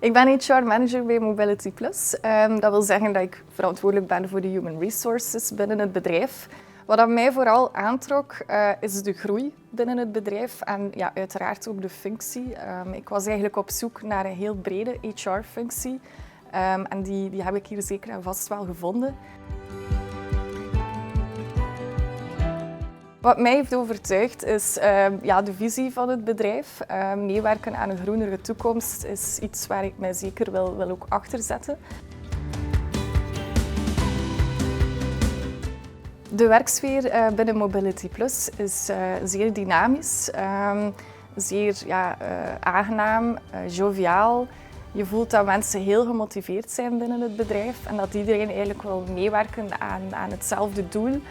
Ik ben HR-manager bij Mobility Plus. Dat wil zeggen dat ik verantwoordelijk ben voor de human resources binnen het bedrijf. Wat dat mij vooral aantrok, is de groei binnen het bedrijf en ja, uiteraard ook de functie. Ik was eigenlijk op zoek naar een heel brede HR-functie en die heb ik hier zeker en vast wel gevonden. Wat mij heeft overtuigd is de visie van het bedrijf. Meewerken aan een groenere toekomst is iets waar ik mij zeker wil ook achter zetten. De werksfeer binnen Mobility Plus is zeer dynamisch, zeer aangenaam, joviaal. Je voelt dat mensen heel gemotiveerd zijn binnen het bedrijf en dat iedereen eigenlijk wil meewerken aan hetzelfde doel.